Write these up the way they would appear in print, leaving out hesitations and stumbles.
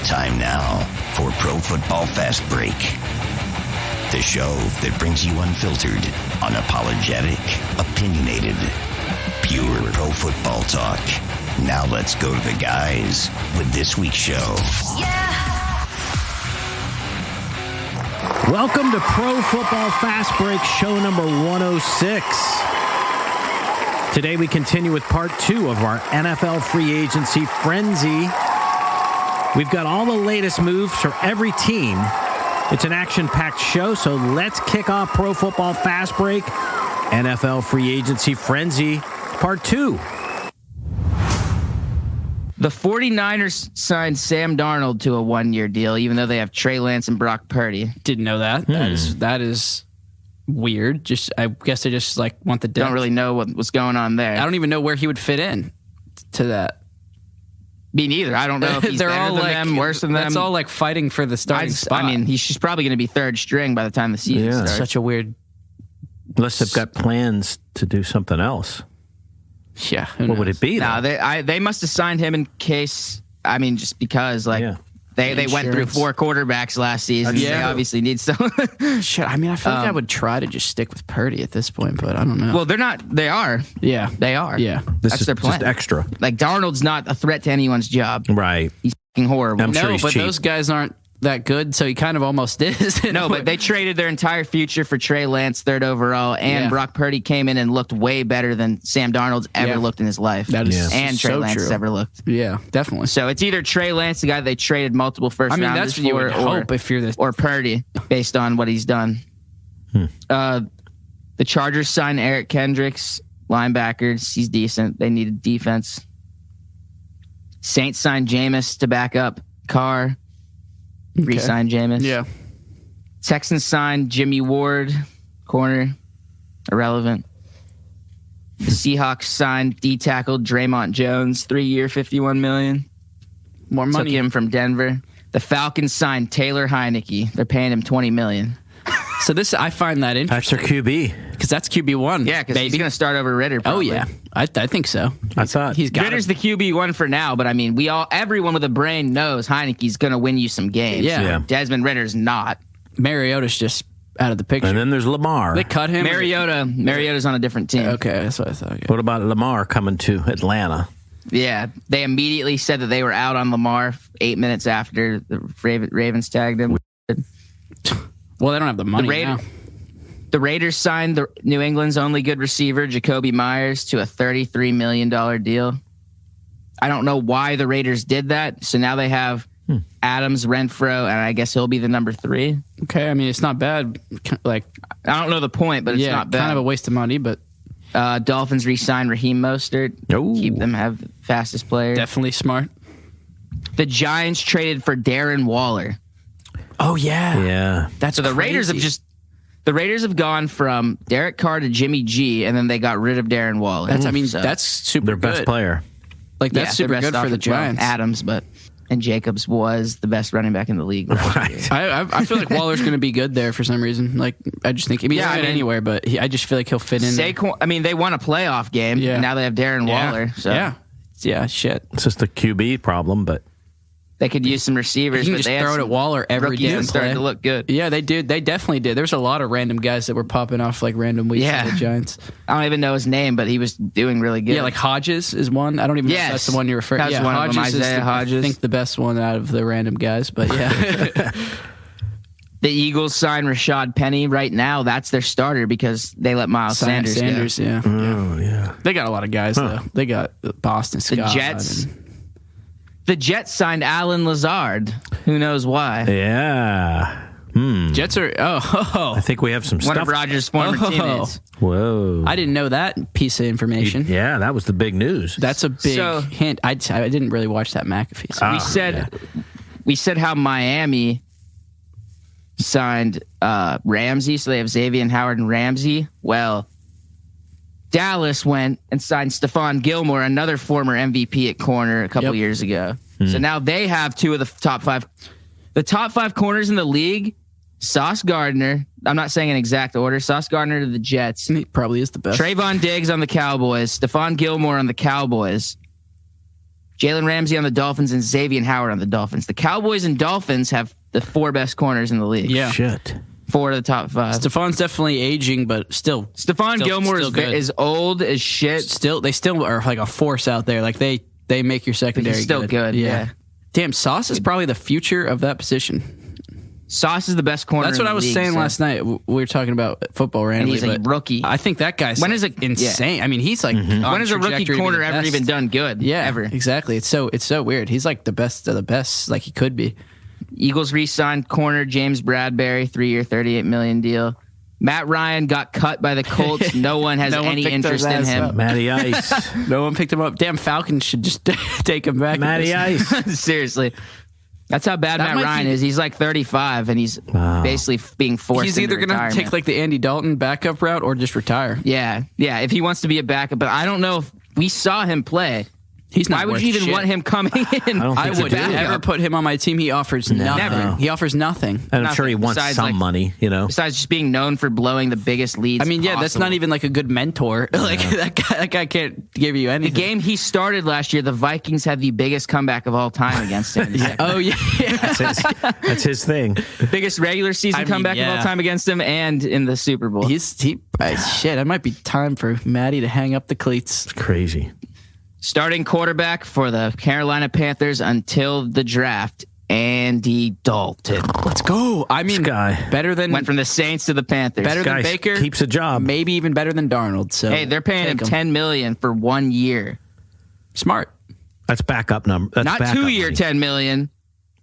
Time now for Pro Football Fast Break, the show that brings you unfiltered, unapologetic, opinionated, pure pro football talk. Now let's go to the guys with this week's show. Yeah. Welcome to Pro Football Fast Break, show number 106. Today we continue with part 2 of our NFL free agency frenzy. We've got all the latest moves for every team. It's an action-packed show, so let's kick off Pro Football Fast Break, NFL free agency frenzy, part 2. The 49ers signed Sam Darnold to a one-year deal, even though they have Trey Lance and Brock Purdy. Didn't know that. That is weird. I guess they just want the depth. Don't really know what's going on there. I don't even know where he would fit in to that. Me neither. I don't know if he's They're better all than them, worse than them. That's all fighting for the starting spot. I mean, he's probably going to be third string by the time the season starts. Such a weird. Unless they've got plans to do something else. Yeah. What would it be? No, they must have signed him in case. I mean, just because they went through 4 quarterbacks last season. They obviously need some. Shit. I mean, I feel like I would try to just stick with Purdy at this point, but I don't know. Well, they're not. They are. Yeah, they are. Yeah, that's their plan. Just extra. Darnold's not a threat to anyone's job. Right. He's fucking horrible. No, but those guys aren't that good, so he kind of almost is. No, but they traded their entire future for Trey Lance, 3rd overall, and Brock Purdy came in and looked way better than Sam Darnold's ever looked in his life. That is and Trey so Lance true. ever looked. Yeah, definitely. So it's either Trey Lance, the guy they traded multiple first rounders that's what you would hope if you're or Purdy, based on what he's done. The Chargers signed Eric Kendricks, linebackers. He's decent. They needed defense. Saints signed Jameis to back up Carr. Re-signed Jameis. Yeah. Texans signed Jimmy Ward, corner, irrelevant. The Seahawks signed D-tackle Draymond Jones, 3-year, $51 million. More money. Took him from Denver. The Falcons signed Taylor Heineke. They're paying him $20 million. So I find that interesting. That's their QB. Because that's QB1. Yeah, because he's going to start over Ritter. Probably. Oh, yeah. I think so. I thought he's got Ritter's the QB1 for now, but I mean, everyone with a brain knows Heineke's going to win you some games. Yeah. Desmond Ritter's not. Mariota's just out of the picture. And then there's Lamar. They cut him. Mariota's on a different team. Okay, that's what I thought. Okay. What about Lamar coming to Atlanta? Yeah, they immediately said that they were out on Lamar 8 minutes after the Ravens tagged him. Well, they don't have the money now. The Raiders signed the New England's only good receiver, Jacoby Myers, to a $33 million deal. I don't know why the Raiders did that. So now they have Adams, Renfro, and I guess he'll be the number 3. Okay, I mean, it's not bad. I don't know the point, but it's not bad. Kind of a waste of money, but... Dolphins re-signed Raheem Mostert. Keep them, have the fastest player. Definitely smart. The Giants traded for Darren Waller. Oh, yeah. Yeah. That's so the crazy. The Raiders have gone from Derek Carr to Jimmy G, and then they got rid of Darren Waller. That's super their good. best player. That's super good for the Giants. Adams, and Jacobs was the best running back in the league. Right. I feel like Waller's going to be good there for some reason. I just think he's good anywhere, but I just feel like he'll fit in. Saquon, I mean, they won a playoff game. Yeah. And now they have Darren Waller. So. Yeah, shit. It's just a QB problem, but they could use some receivers. You can just throw it at Waller every day and starting to look good. Yeah, they did. They definitely did. There's a lot of random guys that were popping off random weeks for the Giants. I don't even know his name, but he was doing really good. Yeah, Hodges is one. I don't even know if that's the one you're referring to. Yeah, Hodges is I think the best one out of the random guys, but yeah. The Eagles signed Rashad Penny. Right now, that's their starter because they let Miles Sanders go. Yeah. Oh, yeah. They got a lot of guys, though. They got Boston Scott. The Jets signed Alan Lazard. Who knows why? Yeah. Jets are... I think we have some stuff. One of Rodgers' former teammates. Whoa. I didn't know that piece of information. Yeah, that was the big news. That's a big hint. I didn't really watch that McAfee. So we said how Miami signed Ramsey, so they have Xavier Howard and Ramsey. Well, Dallas went and signed Stephon Gilmore, another former MVP at corner a couple years ago. So now they have 2 of the top 5. The top 5 corners in the league, Sauce Gardner. I'm not saying in exact order. Sauce Gardner to the Jets. He probably is the best. Trayvon Diggs on the Cowboys. Stephon Gilmore on the Cowboys. Jalen Ramsey on the Dolphins, and Xavier Howard on the Dolphins. The Cowboys and Dolphins have the 4 best corners in the league. Yeah. Shit. 4 of the top 5. Stephon's definitely aging, but still. Stephon Gilmore is old as shit. They still are like a force out there. Like they make your secondary still good. Yeah. Damn, Sauce is probably the future of that position. Sauce is the best corner. That's what I was saying last night. We were talking about football randomly. And he's a rookie. I think that guy's insane. Yeah. I mean, he's like when has a rookie corner ever even done good? Yeah, ever. Exactly. It's so weird. He's like the best of the best, like he could be. Eagles re-signed corner James Bradbury, 3-year, $38 million deal. Matt Ryan got cut by the Colts. No one has any interest in him. Up. Matty Ice. No one picked him up. Damn, Falcons should just take him back. Matty Ice. Seriously. That's how bad Matt Ryan is. He's like 35, and he's basically being forced. He's either going to take like the Andy Dalton backup route or just retire. Yeah, if he wants to be a backup. But I don't know if we saw him play. He's not. Why would you even want him coming in? I would never put him on my team. He offers nothing. Never. He offers nothing. And I'm sure he wants some money, Besides just being known for blowing the biggest leads. I mean, that's not even like a good mentor. Like that guy can't give you anything. The game he started last year, the Vikings had the biggest comeback of all time against him. Oh yeah, that's his thing. Biggest regular season comeback of all time against him, and in the Super Bowl. Shit. It might be time for Matty to hang up the cleats. It's crazy. Starting quarterback for the Carolina Panthers until the draft, Andy Dalton. Let's go. I mean, better than... Went from the Saints to the Panthers. Better than Baker. Keeps a job. Maybe even better than Darnold. So hey, they're paying him $10 million for 1 year. Smart. That's backup number. That's not 2 year $10 million.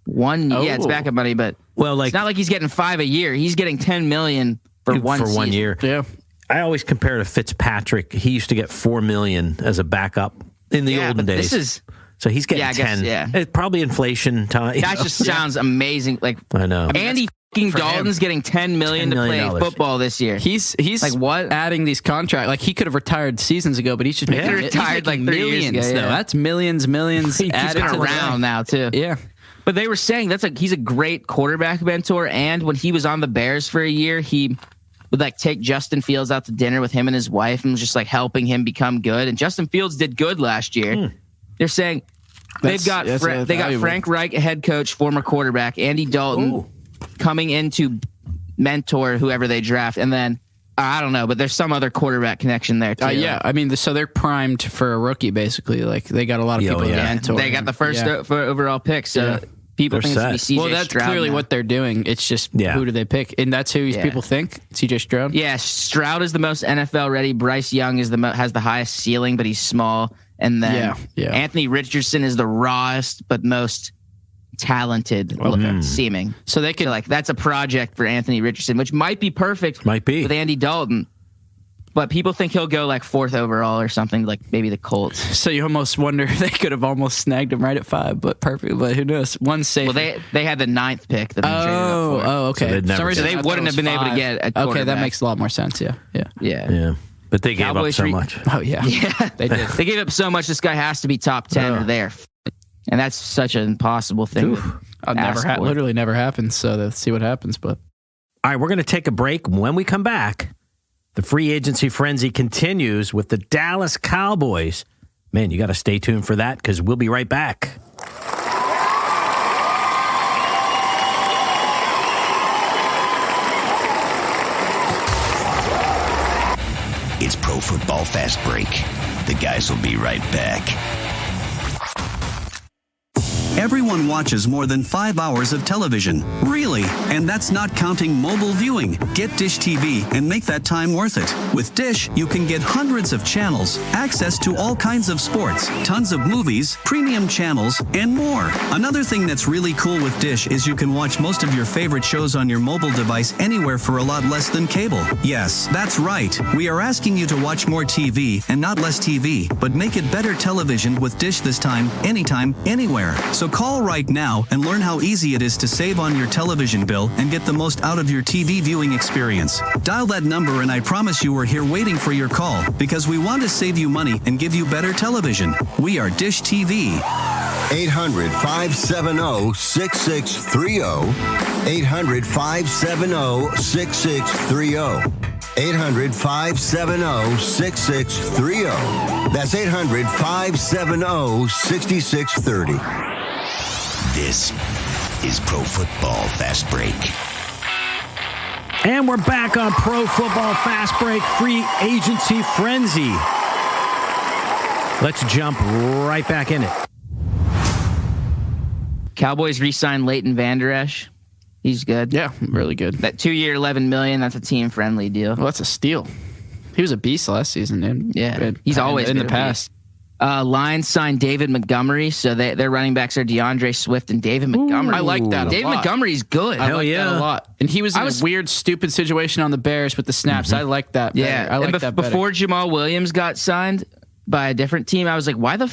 1 year. Yeah, it's backup money, but it's not like he's getting 5 a year. He's getting $10 million for one year. Yeah. I always compare to Fitzpatrick. He used to get $4 million as a backup in the olden days. So he's getting 10. It's probably inflation time. That just sounds amazing. Like I know. Andy Dalton's getting $10 million to play football this year. He's like what? Adding these contracts. Like he could have retired seasons ago, but he's just retired like 3 years ago. Though. That's millions. He's added been around now too. Yeah. But they were saying he's a great quarterback mentor, and when he was on the Bears for a year, he would like take Justin Fields out to dinner with him and his wife and was just like helping him become good. And Justin Fields did good last year. They're saying they've got Frank Reich, head coach, former quarterback, Andy Dalton coming in to mentor whoever they draft. And then I don't know, but there's some other quarterback connection there too. Yeah, I mean, so they're primed for a rookie basically. Like they got a lot of people to mentor. They got the first overall pick. So people think it's going to be CJ Stroud. Well, that's clearly what they're doing. It's just who do they pick? And that's who people think? CJ Stroud? Yeah, Stroud is the most NFL ready. Bryce Young is has the highest ceiling, but he's small. And then Anthony Richardson is the rawest but most talented seeming. So they could that's a project for Anthony Richardson, which might be perfect with Andy Dalton. But people think he'll go like 4th overall or something, like maybe the Colts. So you almost wonder if they could have almost snagged him right at 5, but perfect. But who knows? One safe. Well, they had the 9th pick that they traded up for. Oh, okay. So they wouldn't have been able to get a quarterback. Okay, that makes a lot more sense. Yeah. But they gave up so much. Oh, yeah. They did. They gave up so much. This guy has to be top 10 or there. And that's such an impossible thing. Literally never happens. So let's see what happens. But all right, we're going to take a break. When we come back, the free agency frenzy continues with the Dallas Cowboys. Man, you got to stay tuned for that because we'll be right back. It's Pro Football Fast Break. The guys will be right back. Everyone watches more than 5 hours of television. Really? And that's not counting mobile viewing. Get Dish TV and make that time worth it. With Dish, you can get hundreds of channels, access to all kinds of sports, tons of movies, premium channels, and more. Another thing that's really cool with Dish is you can watch most of your favorite shows on your mobile device anywhere for a lot less than cable. Yes, that's right. We are asking you to watch more TV and not less TV, but make it better television with Dish this time, anytime, anywhere. So call right now and learn how easy it is to save on your television bill and get the most out of your TV viewing experience. Dial that number and I promise you we're here waiting for your call because we want to save you money and give you better television. We are Dish TV. 800-570-6630. 800-570-6630. 800-570-6630. That's 800-570-6630. This is Pro Football Fast Break. And we're back on Pro Football Fast Break Free Agency Frenzy. Let's jump right back in it. Cowboys re-signed Leighton Vander Esch. He's good. Yeah, really good. That 2-year, $11 million, that's a team-friendly deal. Well, that's a steal. He was a beast last season, dude. Yeah, he's always in the past. Lions signed David Montgomery, so their running backs are DeAndre Swift and David Montgomery. I like that a David lot. Montgomery's good. I like that a lot. And he was in a weird, stupid situation on the Bears with the snaps. I like that better. Yeah, I like that better. Before Jamal Williams got signed by a different team, I was like, why the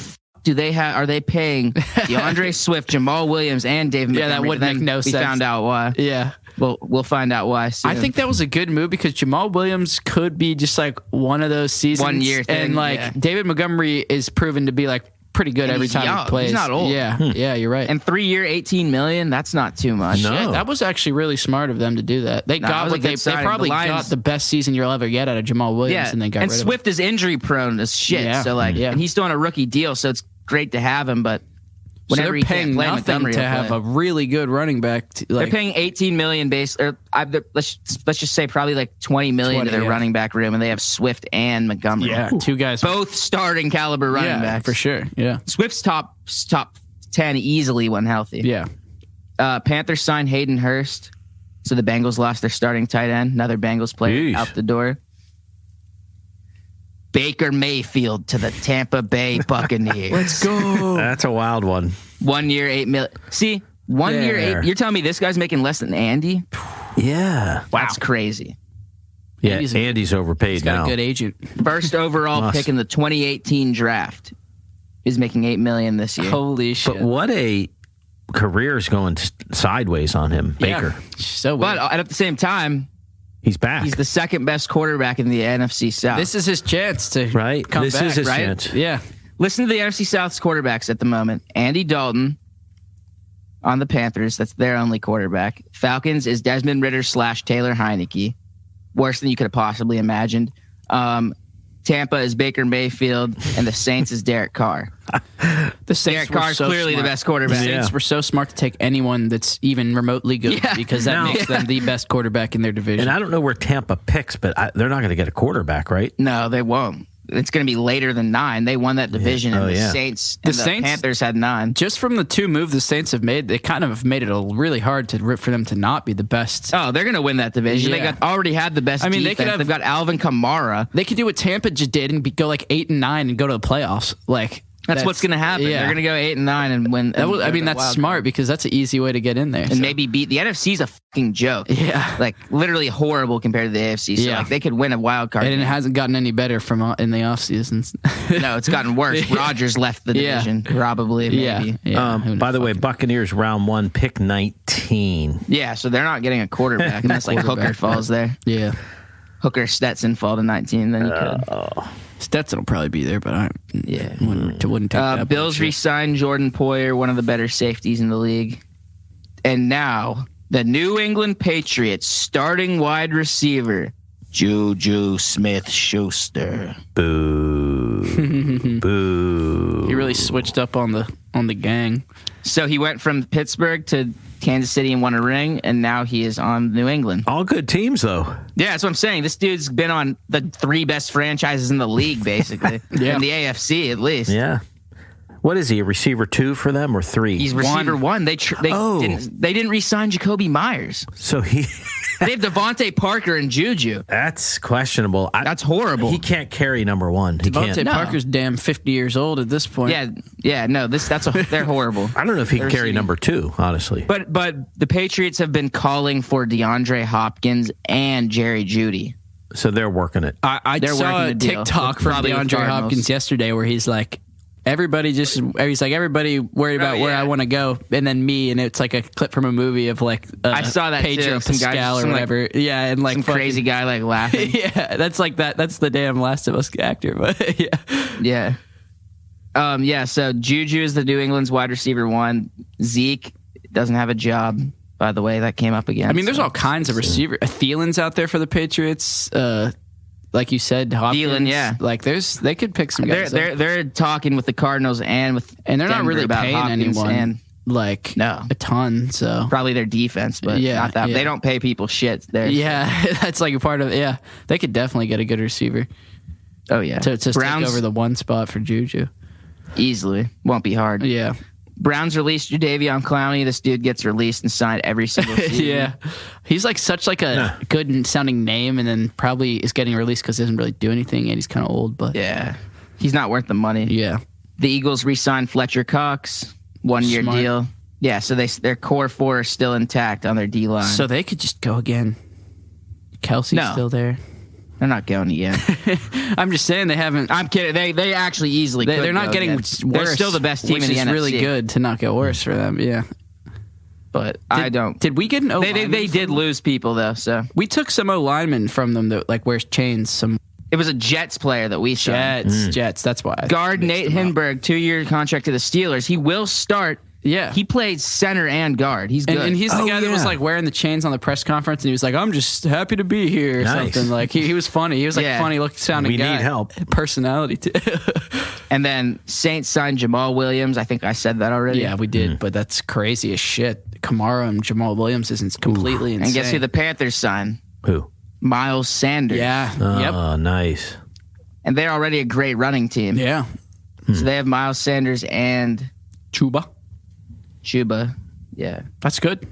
are they paying DeAndre Swift, Jamal Williams, and David Montgomery? Yeah, that wouldn't make no sense. We found out why. Yeah. We'll find out why soon. I think that was a good move because Jamal Williams could be just like one of those seasons. 1 year thing. And David Montgomery is proven to be like pretty good every time he plays. He's not old. Yeah, yeah, you're right. And 3-year, $18 million, that's not too much. No. Yeah, that was actually really smart of them to do that. They probably got the best season you'll ever get out of Jamal Williams, and they got rid of him. Swift is injury prone as shit. Yeah. So and he's still on a rookie deal, so it's great to have him, but whenever they're paying play, nothing to have a really good running back. They're paying $18 million let's just say probably like $20 million to their running back room, and they have Swift and Montgomery. Yeah, two guys, both starting caliber running backs for sure. Yeah, Swift's top 10 easily when healthy. Yeah. Panthers signed Hayden Hurst, so the Bengals lost their starting tight end. Another Bengals player out the door. Baker Mayfield to the Tampa Bay Buccaneers. Let's go. That's a wild one. 1 year, $8 million. See, 1 year, $8. You're telling me this guy's making less than Andy? Yeah. Wow. That's crazy. Yeah, Andy's overpaid he's got now. a good agent. First overall pick in the 2018 draft is making $8 million this year. Holy shit. But what a career is going sideways on him, Baker. Yeah. So weird. But at the same time, he's back. He's the second best quarterback in the NFC South. This is his chance to come back. This is his chance. Yeah. Listen to the NFC South's quarterbacks at the moment. Andy Dalton on the Panthers. That's their only quarterback. Falcons is Desmond Ridder / Taylor Heineke. Worse than you could have possibly imagined. Tampa is Baker Mayfield, and the Saints is Derek Carr. Derek Carr is clearly the best quarterback. The Saints were so smart to take anyone that's even remotely good because that makes them the best quarterback in their division. And I don't know where Tampa picks, but they're not going to get a quarterback, right? No, they won't. It's going to be later than 9. They won that division, and the Saints and the Panthers had 9. Just from the two moves the Saints have made, they kind of have made it really hard for them to not be the best. Oh, they're going to win that division. They already had the best defense. They've got Alvin Kamara. They could do what Tampa just did and go like 8-9 and go to the playoffs. That's what's going to happen. Yeah. They're going to go 8-9 and win. That's smart because that's an easy way to get in there. And maybe beat the NFC's a fucking joke. Yeah. Like literally horrible compared to the AFC. So they could win a wild card. And it hasn't gotten any better in the off seasons. No, it's gotten worse. Rodgers left the division, probably. Maybe. Yeah. By the way, Buccaneers round 1, pick 19. Yeah, so they're not getting a quarterback unless Hooker falls there. Yeah. Hooker Stetson fall to 19, then you could. Stetson will probably be there, but I wouldn't take that. Bills re-signed Jordan Poyer, one of the better safeties in the league. And now, the New England Patriots starting wide receiver, Juju Smith-Schuster. Boo. Boo. He really switched up on the gang. So he went from Pittsburgh to Kansas City and won a ring, and now he is on New England. All good teams, though. Yeah, that's what I'm saying. This dude's been on the 3 best franchises in the league, basically. In the AFC, at least. Yeah. What is he, a receiver 2 for them or 3? He's receiver 1. They didn't re-sign Jacoby Myers. So he... They have Devontae Parker and Juju. That's questionable. That's horrible. He can't carry number 1. Devontae Parker's damn 50 years old at this point. Yeah. No, they're horrible. I don't know if he can carry number 2, honestly. But the Patriots have been calling for DeAndre Hopkins and Jerry Jeudy. So they're working it. I saw a TikTok from DeAndre Hopkins yesterday where he's like, everybody worried about where I want to go, and then me, and it's like a clip from a movie of like I saw that Pedro too. Pascal or whatever. And like some crazy guy like laughing. Yeah, that's like that. That's the damn Last of Us actor. But yeah. So Juju is the New England's wide receiver 1. Zeke doesn't have a job. By the way, that came up again. I mean, there's all kinds of receiver. Thielen's out there for the Patriots. like you said, Hopkins. Thielen, yeah. Like they could pick some guys. They're talking with the Cardinals and they're Denver not really about paying Hopkins anyone and a ton. So probably their defense, but not that. They don't pay people shit there. Yeah, that's like a part of it. Yeah, they could definitely get a good receiver. Oh yeah, to take over the one spot for Juju easily. Won't be hard. Yeah. Browns released Jadeveon Clowney. This dude gets released and signed every single season. Yeah, he's like such like a good sounding name, and then probably is getting released because he doesn't really do anything, and he's kind of old. But yeah, he's not worth the money. Yeah, the Eagles re-signed Fletcher Cox, 1-year deal. Yeah, so their core 4 are still intact on their D line. So they could just go again. Kelsey's still there. They're not going again. I'm just saying they haven't. I'm kidding. They actually easily. They're not getting worse. They're still the best team in the NFC. Which is really good to not get worse for them. Yeah, but I don't. Did we get an O lineman? They did lose people though. So we took some O linemen from them that like wears chains. It was a Jets player that we saw. Jets. That's why. Guard Nate Hinberg, 2-year contract to the Steelers. He will start. Yeah. He plays center and guard. He's good. And he's the guy that was like wearing the chains on the press conference, and he was like, I'm just happy to be here or something. Like he was funny. He was like funny looking sounding guy. We need help. Personality too. And then Saints signed Jamal Williams. I think I said that already. Yeah, we did, but that's crazy as shit. Kamara and Jamal Williams isn't completely insane. And guess who the Panthers signed? Who? Miles Sanders. Yeah. Oh, nice. And they're already a great running team. Yeah. So they have Miles Sanders and Chuba. Yeah. That's good.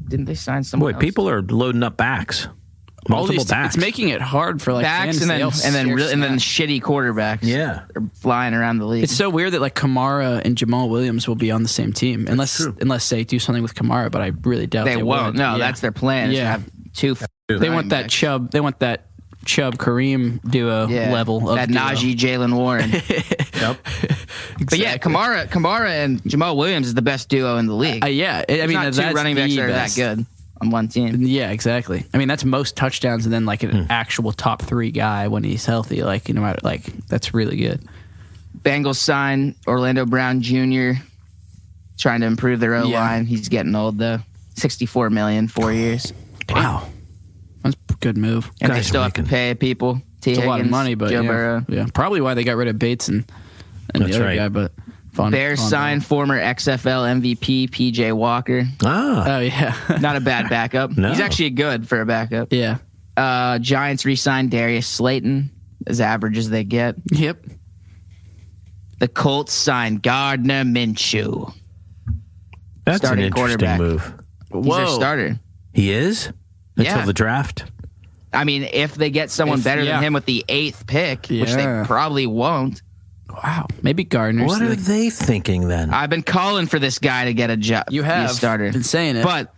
Didn't they sign someone else? People are loading up backs. Multiple backs. It's making it hard for like backs and then shitty quarterbacks. Yeah. Are flying around the league. It's so weird that like Kamara and Jamal Williams will be on the same team unless they do something with Kamara, but I really doubt they won't. No, that's their plan. Yeah. To have two. They want that Chubb. They want that Chubb Kareem duo level of that Najee Jalen Warren. Yep. Exactly. But yeah, Kamara and Jamal Williams is the best duo in the league. I mean, not two running backs that are that good on one team. Yeah, exactly. I mean, that's most touchdowns and then like an actual top 3 guy when he's healthy. Like, you know, like that's really good. Bengals sign Orlando Brown Jr. Trying to improve their O line. He's getting old though. $64 million, 4 years. Wow, that's a good move. And they still have to pay people. It's a lot of money, but Joe Burrow. Yeah, probably why they got rid of Bates and the other guy. But Bears signed former XFL MVP PJ Walker. Oh yeah, not a bad backup. No. He's actually good for a backup. Yeah. Giants re-signed Darius Slayton, as average as they get. Yep. The Colts signed Gardner Minshew. That's starting an interesting quarterback. move. He's their starter. He is? Until the draft? I mean, if they get someone better than him with the 8th pick, which they probably won't. Wow. Maybe Gardner's. What are they thinking then? I've been calling for this guy to get a job. You have. Be a starter. Been saying it. But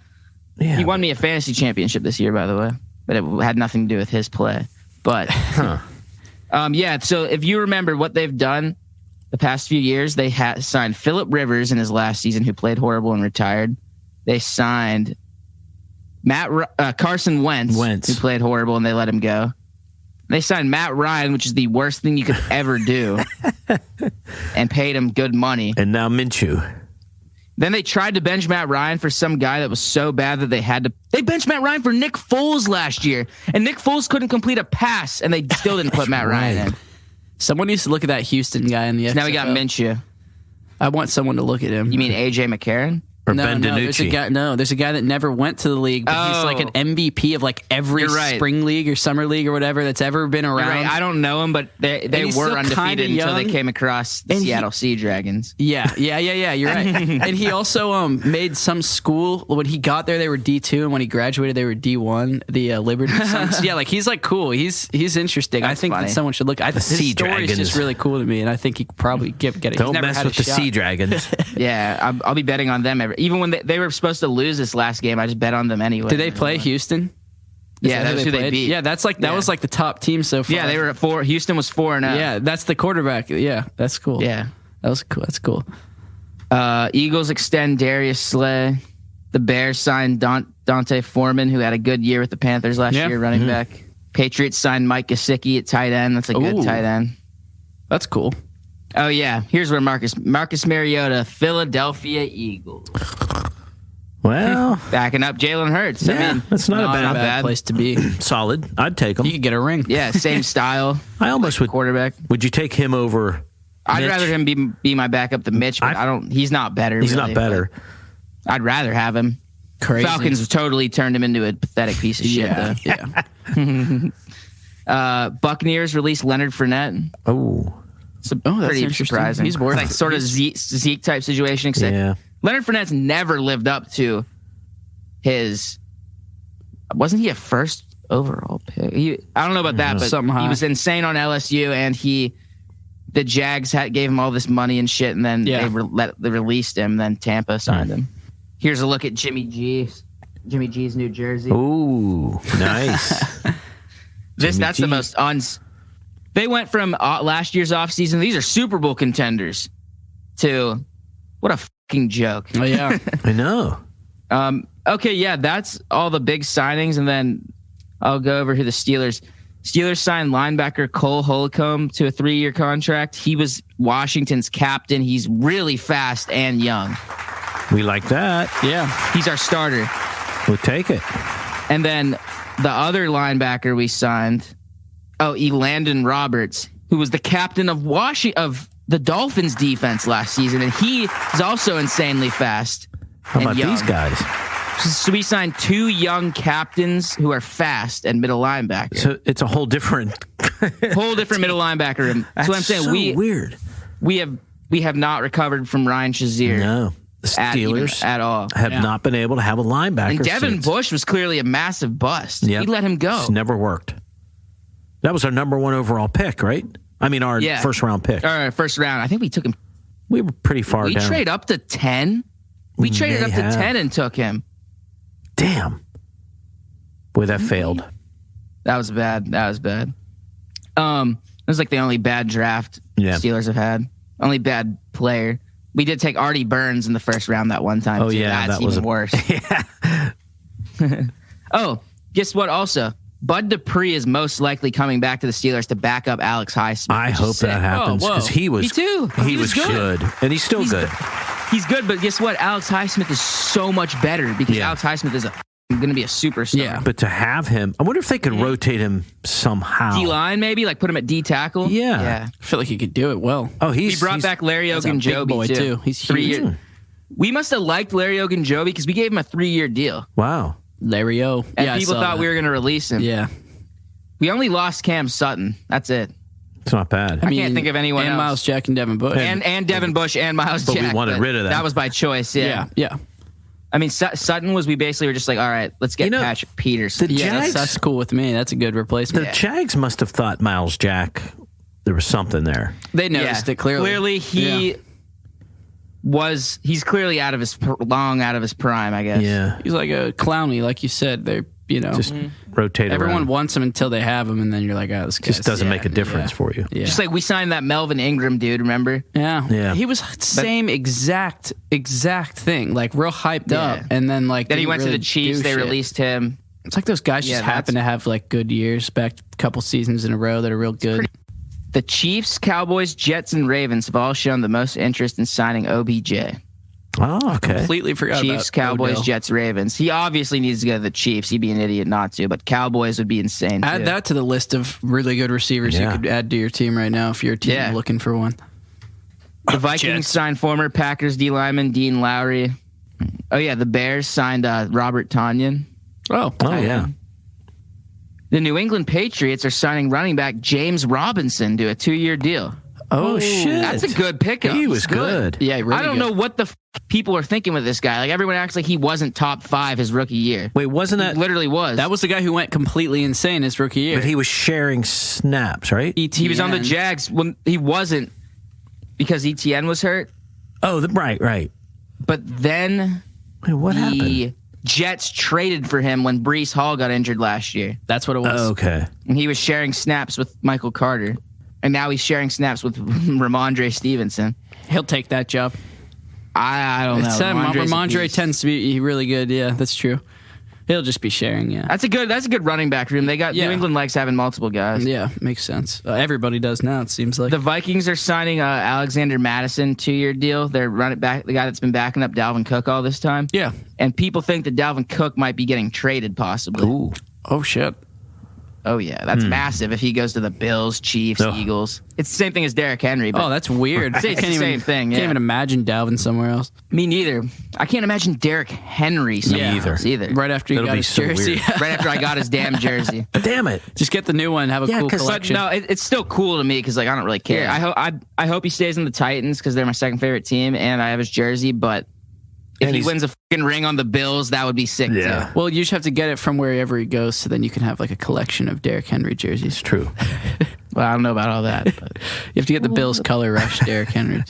he won me a fantasy championship this year, by the way. But it had nothing to do with his play. But, so if you remember what they've done the past few years, they signed Phillip Rivers in his last season, who played horrible and retired. They signed Carson Wentz, who played horrible, and they let him go. They signed Matt Ryan, which is the worst thing you could ever do, and paid him good money. And now Minshew. Then they tried to bench Matt Ryan for some guy that was so bad that they benched Matt Ryan for Nick Foles last year, and Nick Foles couldn't complete a pass, and they still didn't put Matt Ryan in. Someone needs to look at that Houston guy in the XFL. Now we got Minshew. I want someone to look at him. You mean AJ McCarron? Or Ben DiNucci. There's a guy that never went to the league, but he's like an MVP of like every spring league or summer league or whatever that's ever been around. Right. I don't know him, but they were undefeated until they came across the Seattle Sea Dragons. Yeah. You're right. And he also made some school. When he got there, they were D2, and when he graduated, they were D1. The Liberty Suns. Yeah, like he's like cool. He's interesting. That's I think funny. that someone should look. His story is just really cool to me, and I think he could probably get it. Don't mess with the Sea Dragons. Yeah, I'll be betting on them even when they were supposed to lose this last game. I just bet on them anyway. Did they play Houston? Yeah, that's who they beat. Yeah, that was like the top team so far. Yeah, they were at 4. Houston was 4-0. Yeah, that's the quarterback. Yeah, that's cool. Yeah, that was cool. That's cool. Eagles extend Darius Slay. The Bears signed Dante Foreman, who had a good year with the Panthers last year, running back. Patriots signed Mike Gesicki at tight end. That's a good tight end. That's cool. Oh yeah, here's where Marcus Mariota, Philadelphia Eagles. Well, backing up Jalen Hurts. yeah, I mean, that's not a bad place to be. Solid. I'd take him. You could get a ring. yeah, same style. I almost would. Quarterback. Would you take him over? I'd Mitch? rather him be my backup than Mitch, but I don't. He's not better. He's really, not better. I'd rather have him. Crazy. Falcons totally turned him into a pathetic piece of shit. Though. Yeah. Buccaneers released Leonard Fournette. Oh, It's that's pretty interesting. surprising. He's worth like it. sort of Zeke type situation. Except yeah. Leonard Fournette's never lived up to his. Wasn't he a first overall pick? I don't know about that, but Something high. he was insane on LSU, and the Jags gave him all this money and shit, and then they released him. Then Tampa signed him. Here's a look at Jimmy G's New Jersey. Ooh, nice. That's the most They went from last year's offseason, these are Super Bowl contenders, to what a fucking joke. Oh, yeah. I know. Okay, yeah, that's all the big signings, and then I'll go over to the Steelers. Steelers signed linebacker Cole Holcomb to a 3-year contract. He was Washington's captain. He's really fast and young. We like that. Yeah. He's our starter. We'll take it. And then the other linebacker we signed, Elandon Roberts, who was the captain of the Dolphins defense last season, and he is also insanely fast. How about young. these guys? So we signed 2 young captains who are fast and middle linebacker. So it's a whole different middle linebacker. And That's so what I'm saying, weird. We have not recovered from Ryan Shazier. No. The Steelers at all. have not been able to have a linebacker. And Devin since. Bush was clearly a massive bust. Yep. We let him go. It's never worked. That was our number 1 overall pick, right? I mean, our first round pick. First round. I think we took him. We were pretty far down. We trade up to 10. We traded up to 10 and took him. Damn. Boy, that failed. That was bad. It was like the only bad draft Steelers have had. Only bad player. We did take Artie Burns in the first round that one time. Oh, too. yeah. That's even worse. Oh, guess what also? Bud Dupree is most likely coming back to the Steelers to back up Alex Highsmith. I hope that happens because he was. Me too. He was good. And he's still good. He's good, but guess what? Alex Highsmith is so much better because Alex Highsmith is going to be a superstar. Yeah, but to have him, I wonder if they could rotate him somehow. D-line maybe, like put him at D tackle. Yeah. I feel like he could do it well. Oh, we brought back Larry Ogunjobi too. He's 3 huge. years. We must have liked Larry Ogunjobi because we gave him a 3-year deal. Wow. Larry O. And people thought we were going to release him. Yeah. We only lost Cam Sutton. That's it. It's not bad. I can't think of anyone and else. Miles Jack and Devin Bush. And Devin Bush and Miles but Jack. we wanted rid of that. That was by choice, Yeah. I mean, Sutton was, we basically were just like, all right, let's get Patrick Peterson. The Jags, that's cool with me. That's a good replacement. The Jags must have thought Miles Jack, there was something there. They noticed it clearly. He's clearly long out of his prime, I guess. Yeah. He's like a clowny, like you said. They're, just rotate everyone around. wants him until they have him, and then you're like, oh, this guy just doesn't make a difference for you. Yeah. Just like we signed that Melvin Ingram dude, remember? Yeah. He was same exact thing, like real hyped up, and then like then he went really to the Chiefs. They released him. It's like those guys just happen to have like good years, back a couple seasons in a row that are real good. The Chiefs, Cowboys, Jets, and Ravens have all shown the most interest in signing OBJ. Oh, okay. Completely forgot Chiefs, about Cowboys, Odell. Jets, Ravens. He obviously needs to go to the Chiefs. He'd be an idiot not to, but Cowboys would be insane. Add that to the list of really good receivers you could add to your team right now if you're a team looking for one. The Vikings signed former Packers D lineman Dean Lowry. Oh, yeah, the Bears signed Robert Tonyan. Oh, yeah. The New England Patriots are signing running back James Robinson to a 2-year deal. Oh, shit. That's a good pickup. He was good. Yeah, really I don't know what the people are thinking with this guy. Like, everyone acts like he wasn't top 5 his rookie year. Wait, wasn't that? He literally was. That was the guy who went completely insane his rookie year. But he was sharing snaps, right? He was on the Jags when he wasn't because ETN was hurt. Oh, right. But then Wait, what happened? the Jets traded for him when Breece Hall got injured last year. That's what it was. Oh, okay. And he was sharing snaps with Michael Carter. And now he's sharing snaps with Ramondre Stevenson. He'll take that job. I don't know. Ramondre tends to be really good. Yeah, that's true. He'll just be sharing, yeah. That's a good running back room. They got New England likes having multiple guys. Yeah, makes sense. Everybody does now, it seems like. The Vikings are signing Alexander Madison 2-year deal. They're running back the guy that's been backing up Dalvin Cook all this time. Yeah. And people think that Dalvin Cook might be getting traded possibly. Ooh. Oh, shit. Oh, yeah. That's massive if he goes to the Bills, Chiefs, Eagles. It's the same thing as Derrick Henry. But That's weird. it's the same thing, yeah. Can't even imagine Dalvin somewhere else. Me neither. I can't imagine Derrick Henry somewhere else either. Right after he That'll got be his so jersey. weird. Right after I got his damn jersey. Damn it. Just get the new one and have a cool collection. No, it's still cool to me because like I don't really care. Yeah. I hope he stays in the Titans because they're my second favorite team and I have his jersey. But if he wins a fucking ring on the Bills, that would be sick. Yeah. Too. Well, you just have to get it from wherever he goes, so then you can have like a collection of Derrick Henry jerseys. True. Well, I don't know about all that. But. You have to get the Bills color rush Derrick Henry.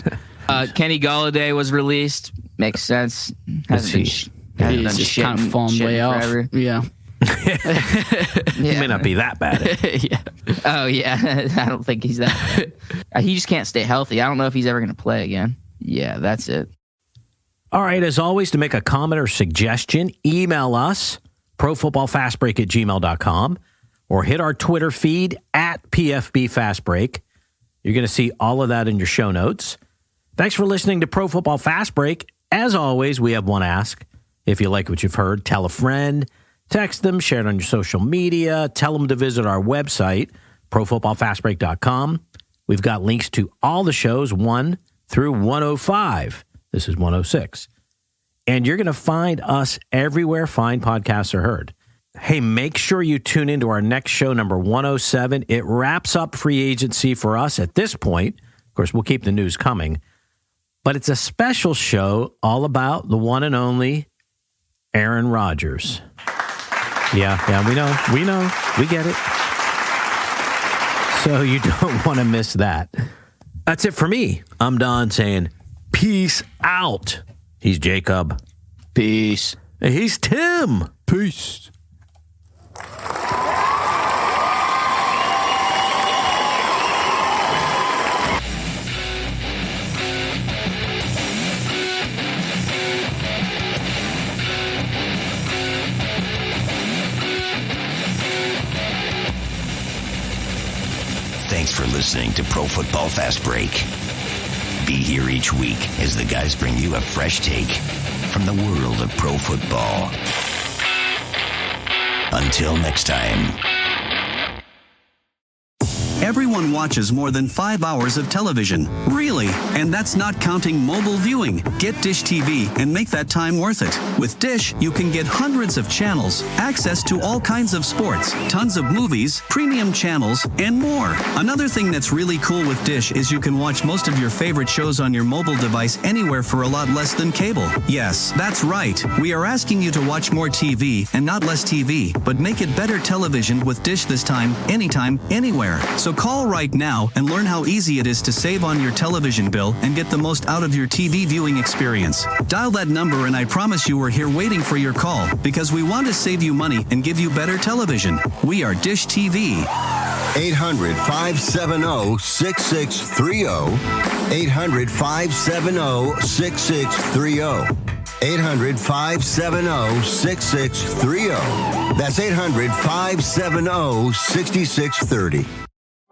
Kenny Golladay was released. Makes sense. He's just kind of fallen way off. Forever. Yeah. He may not be that bad. Yeah. Oh, yeah. I don't think he's that. He just can't stay healthy. I don't know if he's ever going to play again. Yeah, that's it. All right, as always, to make a comment or suggestion, email us, profootballfastbreak@gmail.com, or hit our Twitter feed @PFBFastBreak. You're going to see all of that in your show notes. Thanks for listening to Pro Football Fast Break. As always, we have one ask. If you like what you've heard, tell a friend, text them, share it on your social media, tell them to visit our website, profootballfastbreak.com. We've got links to all the shows 1 through 105. This is 106. And you're going to find us everywhere fine podcasts are heard. Hey, make sure you tune into our next show, number 107. It wraps up free agency for us at this point. Of course, we'll keep the news coming. But it's a special show all about the one and only Aaron Rodgers. Yeah, we know. We get it. So you don't want to miss that. That's it for me. I'm Don saying, peace out. He's Jacob. Peace. And he's Tim. Peace. Thanks for listening to Pro Football Fast Break. Be here each week as the guys bring you a fresh take from the world of pro football. Until next time. Everyone watches more than 5 hours of television. Really? And that's not counting mobile viewing. Get Dish TV and make that time worth it. With Dish, you can get hundreds of channels, access to all kinds of sports, tons of movies, premium channels, and more. Another thing that's really cool with Dish is you can watch most of your favorite shows on your mobile device anywhere for a lot less than cable. Yes, that's right. We are asking you to watch more TV and not less TV, but make it better television with Dish this time, anytime, anywhere. So call right now and learn how easy it is to save on your television bill and get the most out of your TV viewing experience. Dial that number and I promise you we're here waiting for your call because we want to save you money and give you better television. We are Dish TV. 800-570-6630. 800-570-6630. 800-570-6630. That's 800-570-6630.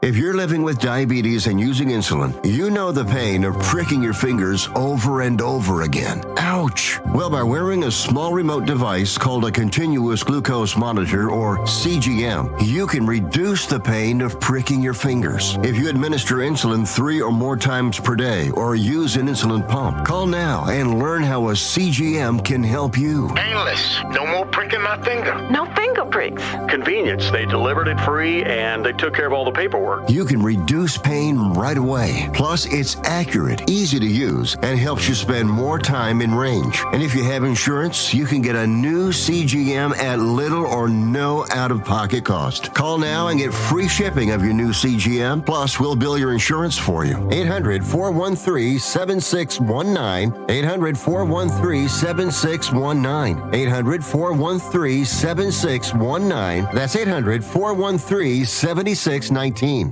If you're living with diabetes and using insulin, you know the pain of pricking your fingers over and over again. Ouch! Well, by wearing a small remote device called a continuous glucose monitor, or CGM, you can reduce the pain of pricking your fingers. If you administer insulin 3 or more times per day or use an insulin pump, call now and learn how a CGM can help you. Painless. No more pricking my finger. No finger pricks. Convenience. They delivered it free and they took care of all the paperwork. You can reduce pain right away. Plus, it's accurate, easy to use, and helps you spend more time in range. And if you have insurance, you can get a new CGM at little or no out-of-pocket cost. Call now and get free shipping of your new CGM. Plus, we'll bill your insurance for you. 800-413-7619. 800-413-7619. 800-413-7619. That's 800-413-7619.